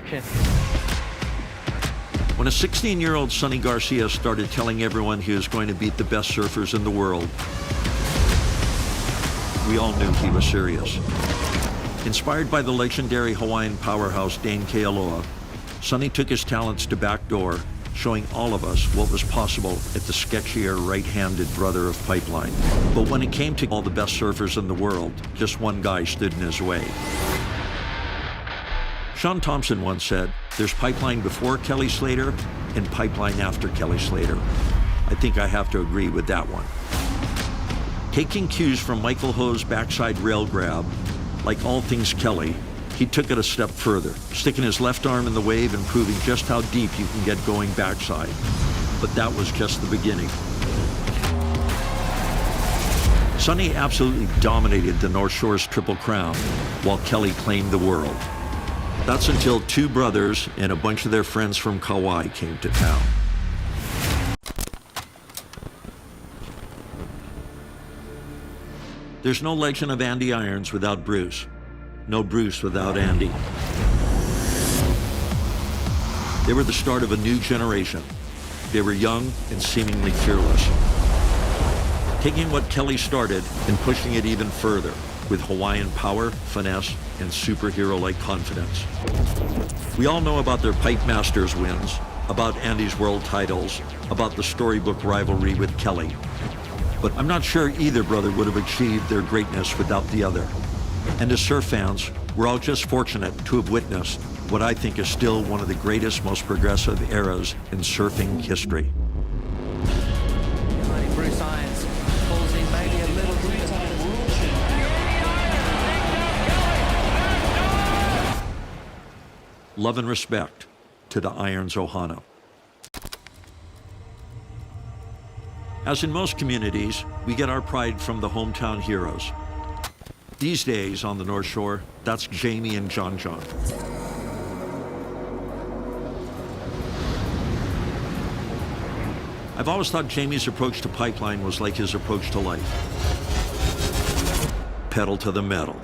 action. When a 16-year-old Sonny Garcia started telling everyone he was going to beat the best surfers in the world, we all knew he was serious. Inspired by the legendary Hawaiian powerhouse Dane Kealoha, Sonny took his talents to backdoor, showing all of us what was possible at the sketchier right-handed brother of Pipeline. But when it came to all the best surfers in the world, just one guy stood in his way. Sean Thompson once said, "There's Pipeline before Kelly Slater and Pipeline after Kelly Slater." I think I have to agree with that one. Taking cues from Michael Ho's backside rail grab, like all things Kelly, he took it a step further, sticking his left arm in the wave and proving just how deep you can get going backside. But that was just the beginning. Sonny absolutely dominated the North Shore's Triple Crown, while Kelly claimed the world. That's until two brothers and a bunch of their friends from Kauai came to town. There's no legend of Andy Irons without Bruce. No Bruce without Andy. They were the start of a new generation. They were young and seemingly fearless, taking what Kelly started and pushing it even further with Hawaiian power, finesse, and superhero-like confidence. We all know about their Pipe Masters wins, about Andy's world titles, about the storybook rivalry with Kelly. But I'm not sure either brother would have achieved their greatness without the other. And as surf fans, we're all just fortunate to have witnessed what I think is still one of the greatest, most progressive eras in surfing history. Bruce Irons pulls in maybe a little bit. Love and respect to the Irons Ohana. As in most communities, we get our pride from the hometown heroes. These days on the North Shore, that's Jamie and John John. I've always thought Jamie's approach to Pipeline was like his approach to life. Pedal to the metal.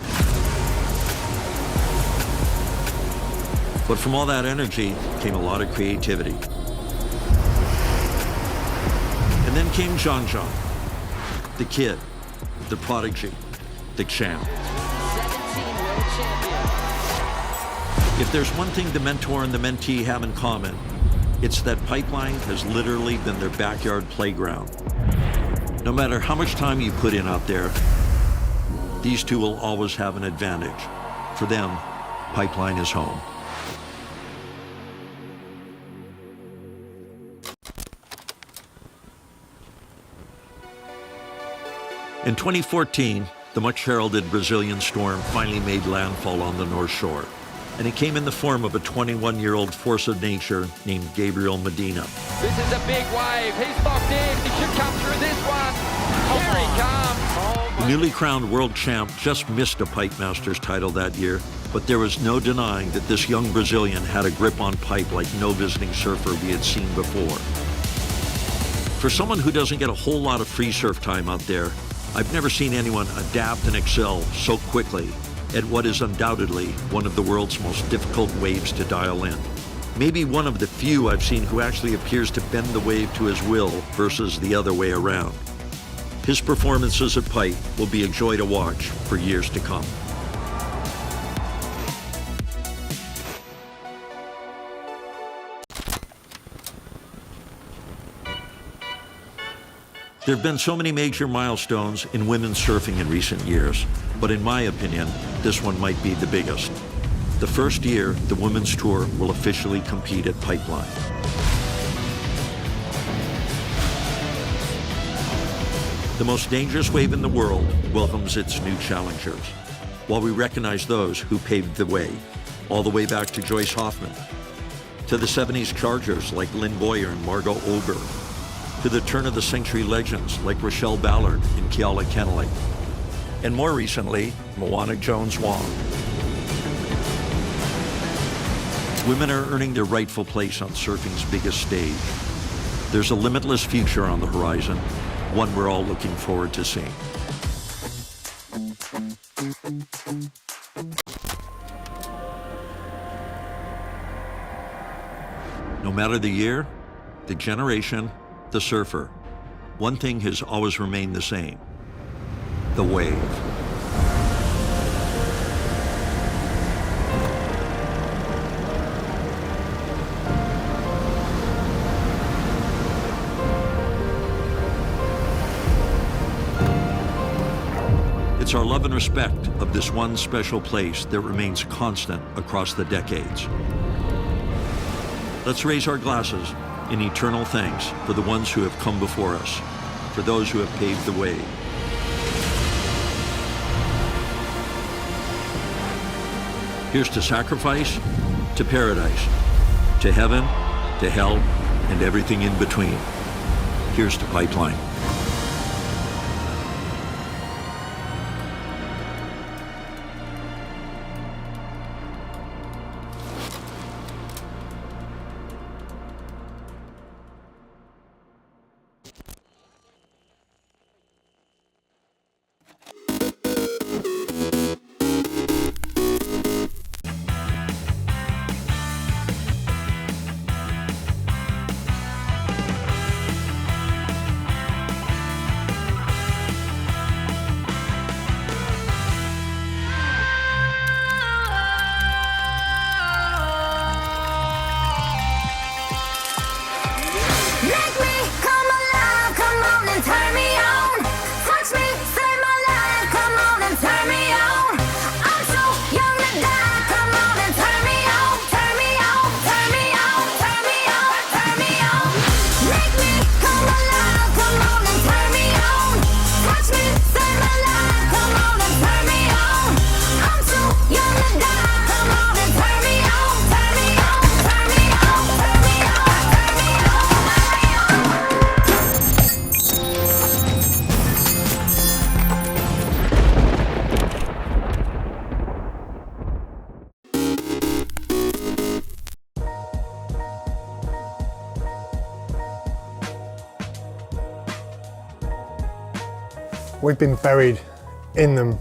But from all that energy came a lot of creativity. And then came John John, the kid, the prodigy, the champ. 17 world champion. If there's one thing the mentor and the mentee have in common, it's that Pipeline has literally been their backyard playground. No matter how much time you put in out there, these two will always have an advantage. For them, Pipeline is home. In 2014, the much-heralded Brazilian storm finally made landfall on the North Shore, and it came in the form of a 21-year-old force of nature named Gabriel Medina. This is a big wave. He's locked in. He should come through this one. Here he comes. The newly crowned world champ just missed a Pipe Masters title that year, but there was no denying that this young Brazilian had a grip on pipe like no visiting surfer we had seen before. For someone who doesn't get a whole lot of free surf time out there, I've never seen anyone adapt and excel so quickly at what is undoubtedly one of the world's most difficult waves to dial in. Maybe one of the few I've seen who actually appears to bend the wave to his will versus the other way around. His performances at Pipe will be a joy to watch for years to come. There have been so many major milestones in women's surfing in recent years, but in my opinion, this one might be the biggest. The first year the women's tour will officially compete at Pipeline. The most dangerous wave in the world welcomes its new challengers, while we recognize those who paved the way, all the way back to Joyce Hoffman, to the 70s chargers like Lynn Boyer and Margot Olber, to the turn-of-the-century legends like Rochelle Ballard and Keala Kennelly, and more recently, Moana Jones-Wong. Women are earning their rightful place on surfing's biggest stage. There's a limitless future on the horizon, one we're all looking forward to seeing. No matter the year, the generation, the surfer, one thing has always remained the same: the wave. It's our love and respect of this one special place that remains constant across the decades. Let's raise our glasses in eternal thanks for the ones who have come before us, for those who have paved the way. Here's to sacrifice, to paradise, to heaven, to hell, and everything in between. Here's to Pipeline. We've been buried in them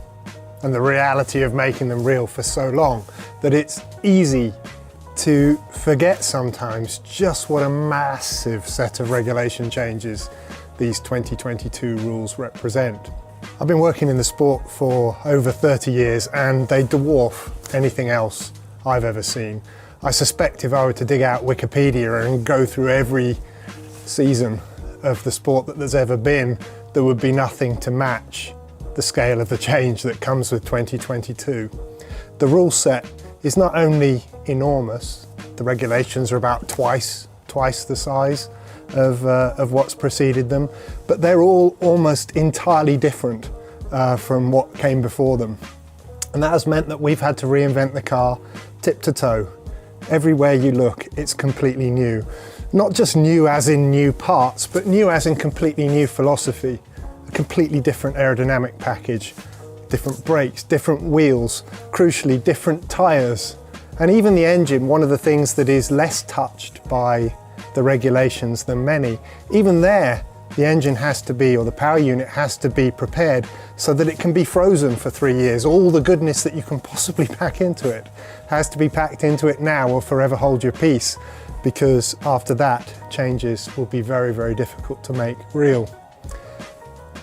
and the reality of making them real for so long that it's easy to forget sometimes just what a massive set of regulation changes these 2022 rules represent. I've been working in the sport for over 30 years and they dwarf anything else I've ever seen. I suspect if I were to dig out Wikipedia and go through every season of the sport that there's ever been, there would be nothing to match the scale of the change that comes with 2022. The rule set is not only enormous, the regulations are about twice the size of what's preceded them, but they're all almost entirely different from what came before them. And that has meant that we've had to reinvent the car tip to toe. Everywhere you look, it's completely new. Not just new as in new parts, but new as in completely new philosophy. A completely different aerodynamic package, different brakes, different wheels, crucially different tyres. And even the engine, one of the things that is less touched by the regulations than many, even there, the engine has to be, or the power unit has to be prepared so that it can be frozen for 3 years. All the goodness that you can possibly pack into it has to be packed into it now or forever hold your peace, because after that, changes will be very, very difficult to make real.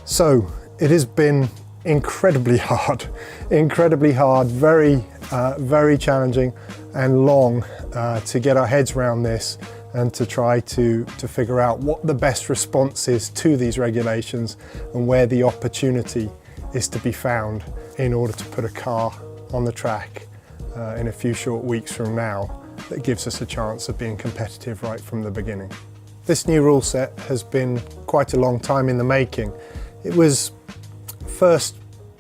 So it has been incredibly hard, very, very challenging and long to get our heads around this and to try to figure out what the best response is to these regulations and where the opportunity is to be found in order to put a car on the track in a few short weeks from now that gives us a chance of being competitive right from the beginning. This new rule set has been quite a long time in the making. It was first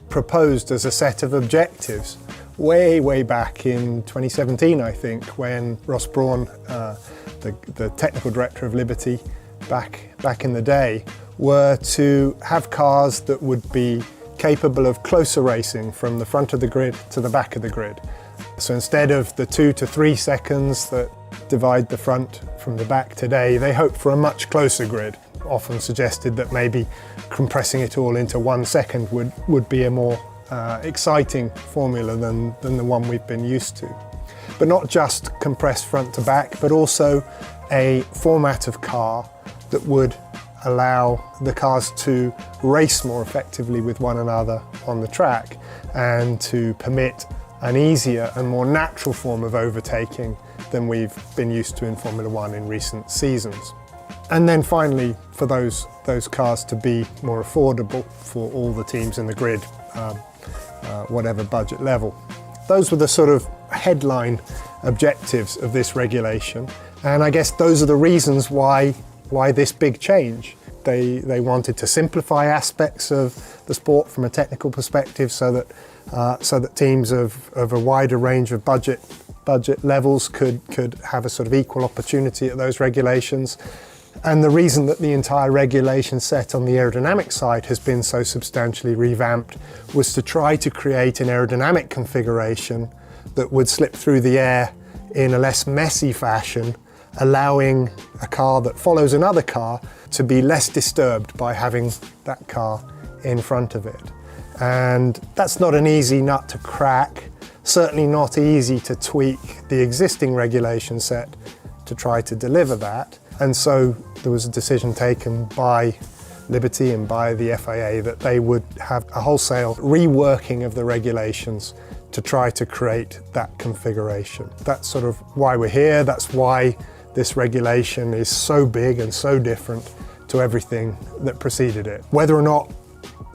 proposed as a set of objectives way back in 2017, I think, when Ross Brawn, the technical director of Liberty back in the day, were to have cars that would be capable of closer racing from the front of the grid to the back of the grid. So instead of the 2 to 3 seconds that divide the front from the back today, they hoped for a much closer grid. Often suggested that maybe compressing it all into 1 second would be a more exciting formula than the one we've been used to. But not just compressed front to back, but also a format of car that would allow the cars to race more effectively with one another on the track and to permit an easier and more natural form of overtaking than we've been used to in Formula One in recent seasons. And then finally, for those cars to be more affordable for all the teams in the grid, whatever budget level. Those were the sort of headline objectives of this regulation. And I guess those are the reasons why this big change. They wanted to simplify aspects of the sport from a technical perspective so that teams of a wider range of budget levels could have a sort of equal opportunity at those regulations. And the reason that the entire regulation set on the aerodynamic side has been so substantially revamped was to try to create an aerodynamic configuration that would slip through the air in a less messy fashion, allowing a car that follows another car to be less disturbed by having that car in front of it. And that's not an easy nut to crack, certainly not easy to tweak the existing regulation set to try to deliver that. And so there was a decision taken by Liberty and by the FIA that they would have a wholesale reworking of the regulations to try to create that configuration. That's sort of why we're here. That's why this regulation is so big and so different to everything that preceded it. Whether or not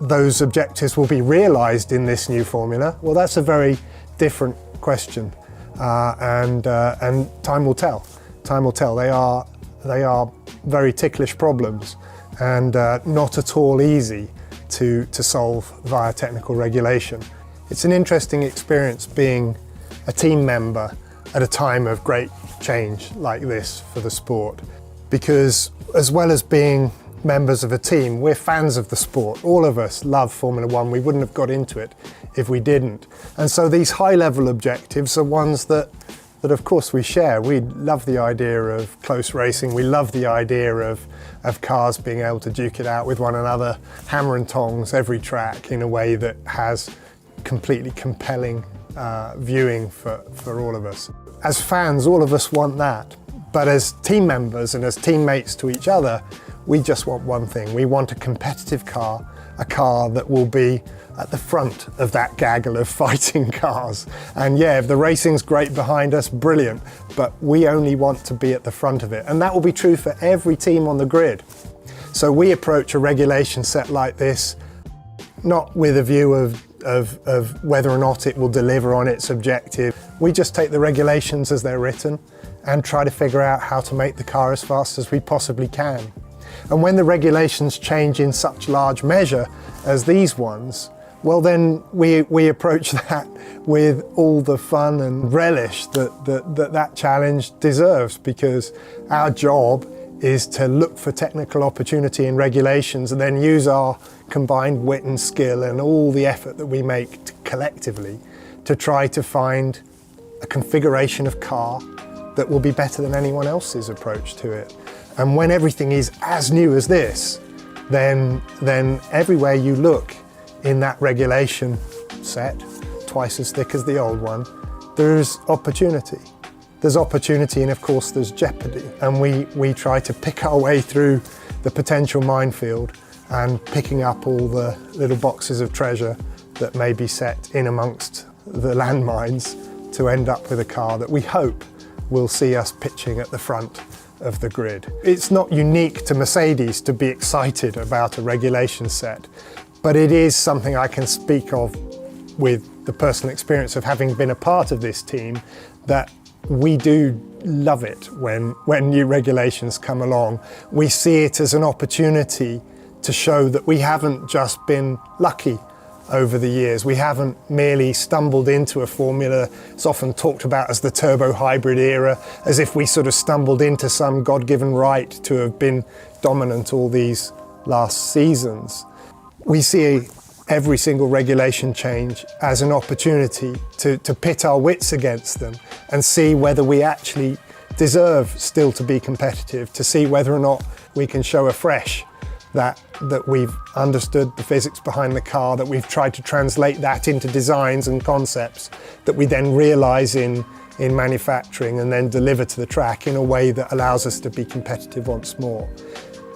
those objectives will be realised in this new formula, well, that's a very different question, and time will tell. Time will tell. They are very ticklish problems and not at all easy to solve via technical regulation. It's an interesting experience being a team member at a time of great change like this for the sport, because as well as being members of a team, we're fans of the sport. All of us love Formula One. We wouldn't have got into it if we didn't. And so these high-level objectives are ones that of course we share. We love the idea of close racing. We love the idea of cars being able to duke it out with one another, hammer and tongs every track in a way that has completely compelling viewing for all of us. As fans, all of us want that. But as team members and as teammates to each other, we just want one thing. We want a competitive car, a car that will be at the front of that gaggle of fighting cars. And yeah, if the racing's great behind us, brilliant, but we only want to be at the front of it. And that will be true for every team on the grid. So we approach a regulation set like this, not with a view of whether or not it will deliver on its objective. We just take the regulations as they're written and try to figure out how to make the car as fast as we possibly can. And when the regulations change in such large measure as these ones, well then we approach that with all the fun and relish that challenge deserves, because our job is to look for technical opportunity in regulations and then use our combined wit and skill and all the effort that we make collectively to try to find a configuration of car that will be better than anyone else's approach to it. And when everything is as new as this, then everywhere you look in that regulation set, twice as thick as the old one, there's opportunity. There's opportunity and of course there's jeopardy. And we try to pick our way through the potential minefield and picking up all the little boxes of treasure that may be set in amongst the landmines to end up with a car that we hope will see us pitching at the front of the grid. It's not unique to Mercedes to be excited about a regulation set, but it is something I can speak of with the personal experience of having been a part of this team, that we do love it when new regulations come along. We see it as an opportunity to show that we haven't just been lucky over the years. We haven't merely stumbled into a formula. It's often talked about as the turbo hybrid era, as if we sort of stumbled into some God-given right to have been dominant all these last seasons. We see every single regulation change as an opportunity to pit our wits against them and see whether we actually deserve still to be competitive, to see whether or not we can show afresh that we've understood the physics behind the car, that we've tried to translate that into designs and concepts that we then realise in in manufacturing and then deliver to the track in a way that allows us to be competitive once more.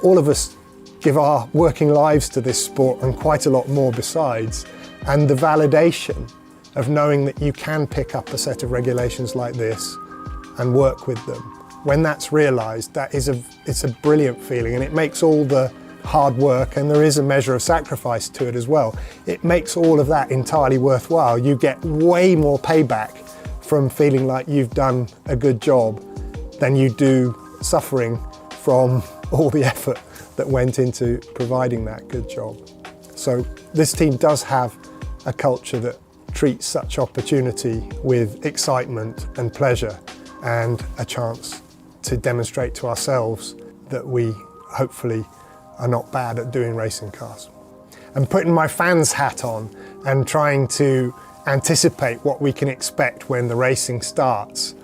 All of us give our working lives to this sport and quite a lot more besides, and the validation of knowing that you can pick up a set of regulations like this and work with them. When that's realised, it's a brilliant feeling, and it makes all the hard work, and there is a measure of sacrifice to it as well. It makes all of that entirely worthwhile. You get way more payback from feeling like you've done a good job than you do suffering from all the effort that went into providing that good job. So this team does have a culture that treats such opportunity with excitement and pleasure, and a chance to demonstrate to ourselves that we hopefully are not bad at doing racing cars. And putting my fans hat on and trying to anticipate what we can expect when the racing starts,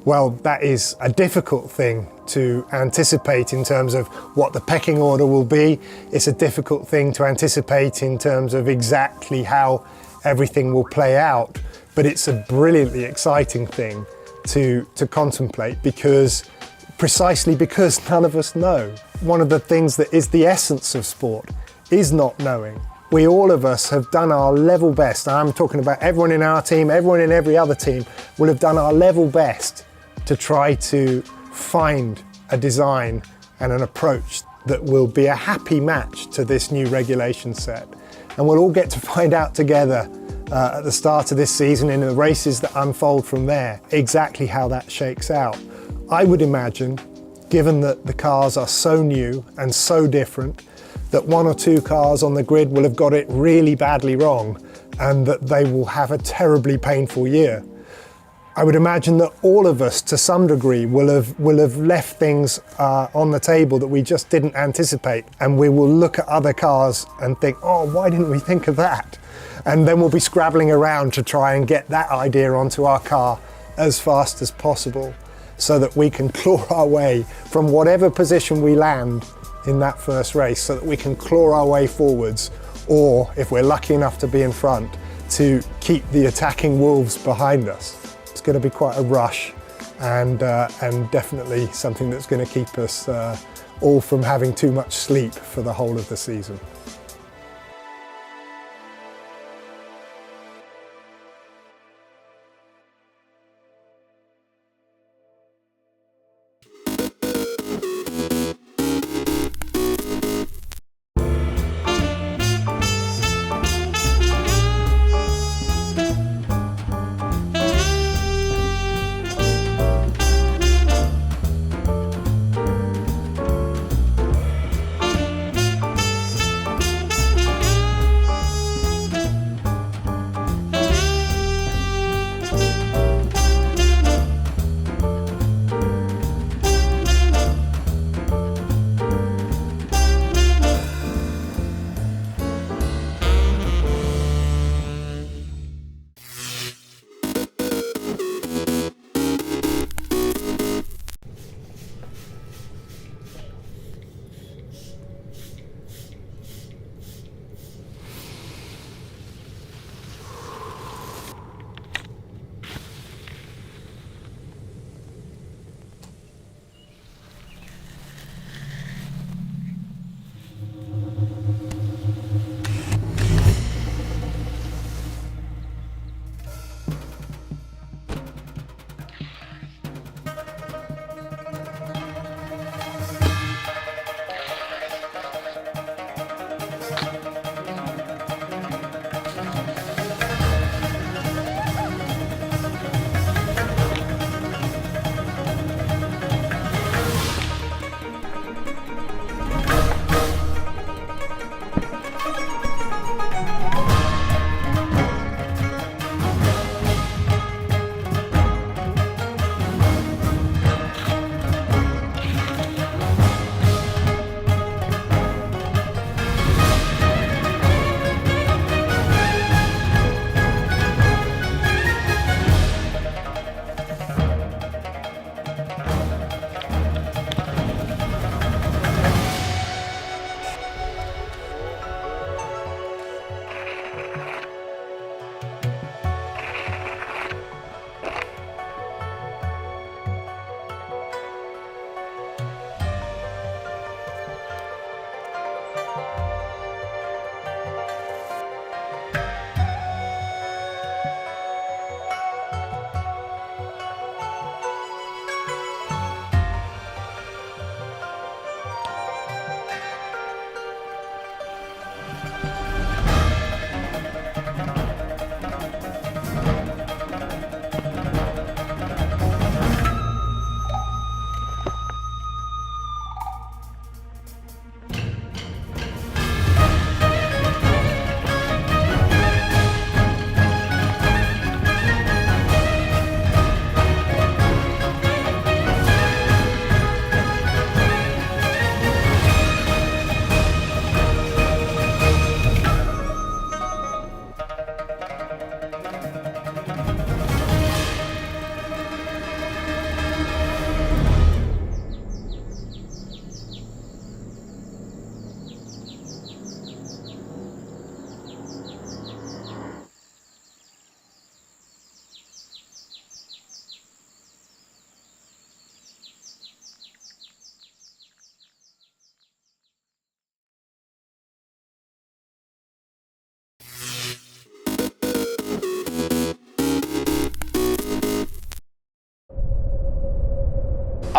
well, that is a difficult thing to anticipate in terms of what the pecking order will be. It's a difficult thing to anticipate in terms of exactly how everything will play out, but it's a brilliantly exciting thing to contemplate, precisely because none of us know. One of the things that is the essence of sport is not knowing. We, all of us, have done our level best. I'm talking about everyone in our team, everyone in every other team will have done our level best to try to find a design and an approach that will be a happy match to this new regulation set. And we'll all get to find out together at the start of this season, in the races that unfold from there, exactly how that shakes out. I would imagine, given that the cars are so new and so different, that one or two cars on the grid will have got it really badly wrong, and that they will have a terribly painful year. I would imagine that all of us, to some degree, will have left things on the table that we just didn't anticipate, and we will look at other cars and think, oh, why didn't we think of that? And then we'll be scrabbling around to try and get that idea onto our car as fast as possible, so that we can claw our way from whatever position we land in that first race, so that we can claw our way forwards, or if we're lucky enough to be in front, to keep the attacking wolves behind us. It's going to be quite a rush, and definitely something that's going to keep us all from having too much sleep for the whole of the season.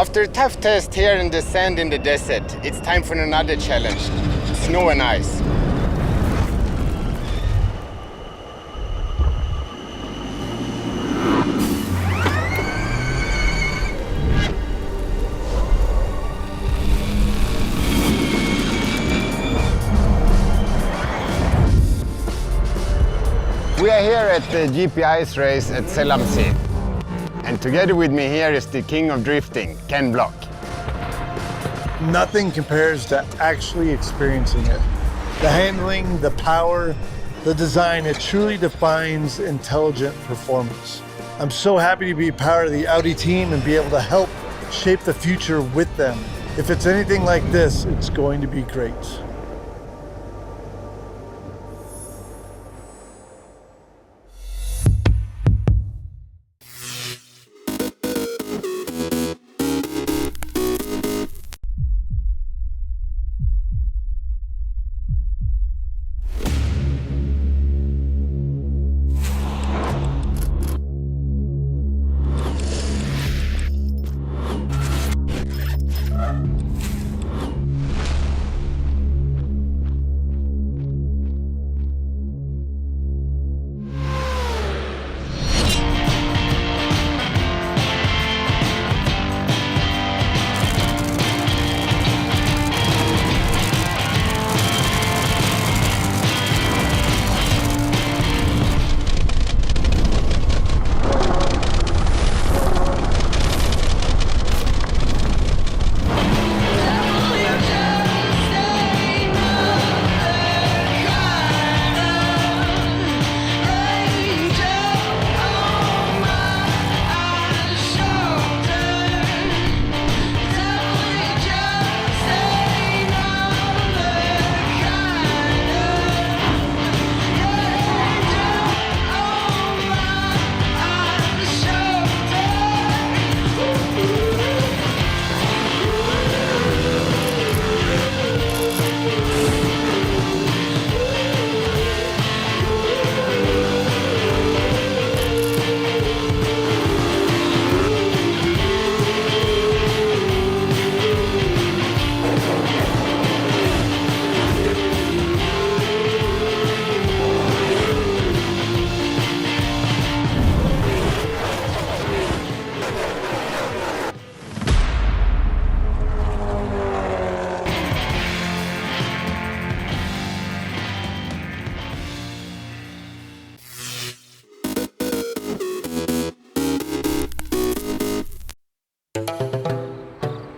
After a tough test here in the sand in the desert, it's time for another challenge, snow and ice. We are here at the GP Ice Race at Selamsee. And together with me here is the king of drifting, Ken Block. Nothing compares to actually experiencing it. The handling, the power, the design, it truly defines intelligent performance. I'm so happy to be part of the Audi team and be able to help shape the future with them. If it's anything like this, it's going to be great.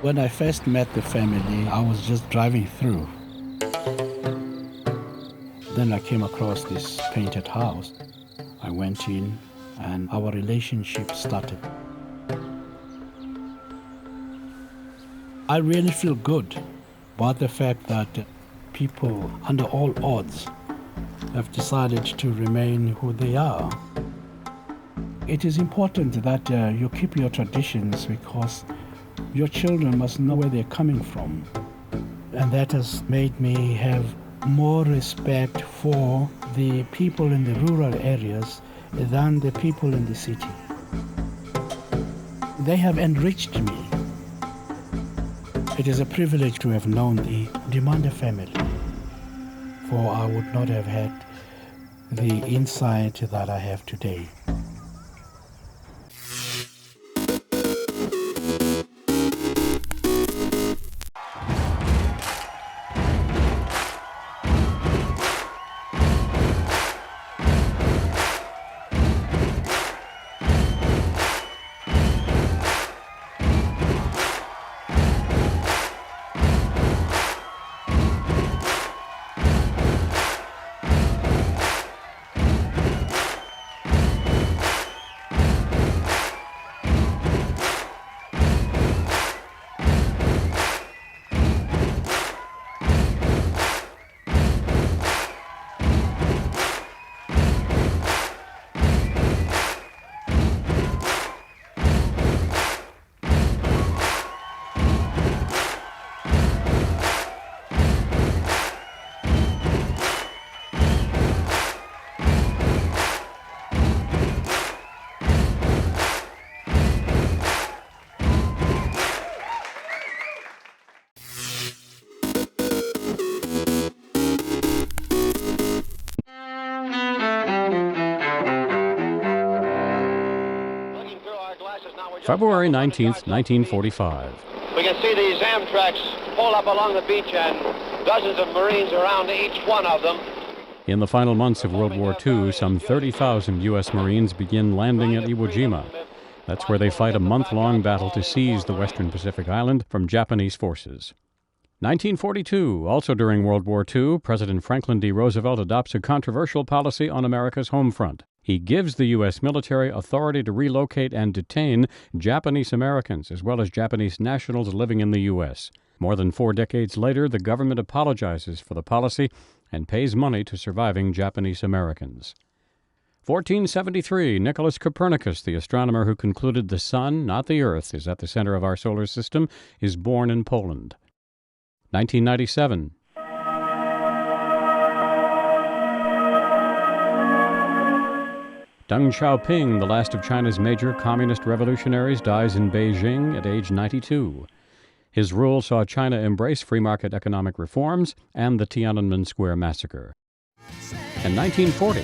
When I first met the family, I was just driving through. Then I came across this painted house. I went in and our relationship started. I really feel good about the fact that people, under all odds, have decided to remain who they are. It is important that you keep your traditions because your children must know where they're coming from. And that has made me have more respect for the people in the rural areas than the people in the city. They have enriched me. It is a privilege to have known the Demanda family, for I would not have had the insight that I have today. February 19th, 1945. We can see these Amtraks pull up along the beach and dozens of Marines around each one of them. In the final months of World War II, some 30,000 U.S. Marines begin landing at Iwo Jima. That's where they fight a month-long battle to seize the western Pacific island from Japanese forces. 1942, also during World War II, President Franklin D. Roosevelt adopts a controversial policy on America's home front. He gives the U.S. military authority to relocate and detain Japanese Americans, as well as Japanese nationals living in the U.S. More than 4 decades later, the government apologizes for the policy and pays money to surviving Japanese Americans. 1473, Nicholas Copernicus, the astronomer who concluded the sun, not the earth, is at the center of our solar system, is born in Poland. 1997. Deng Xiaoping, the last of China's major communist revolutionaries, dies in Beijing at age 92. His rule saw China embrace free market economic reforms and the Tiananmen Square massacre. In 1940,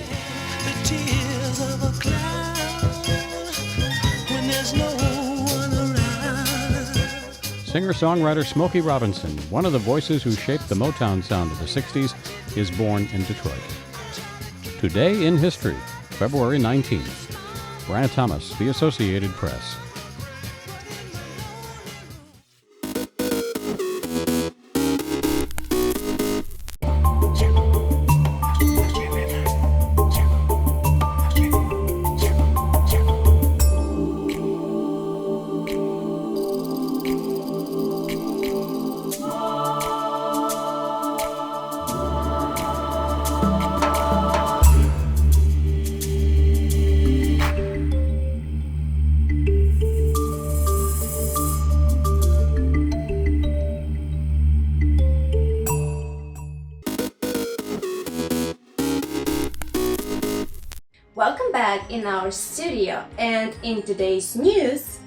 singer-songwriter Smokey Robinson, one of the voices who shaped the Motown sound of the 60s, is born in Detroit. Today in History, February 19th. Brian Thomas, The Associated Press. Welcome back in our studio, and in today's news,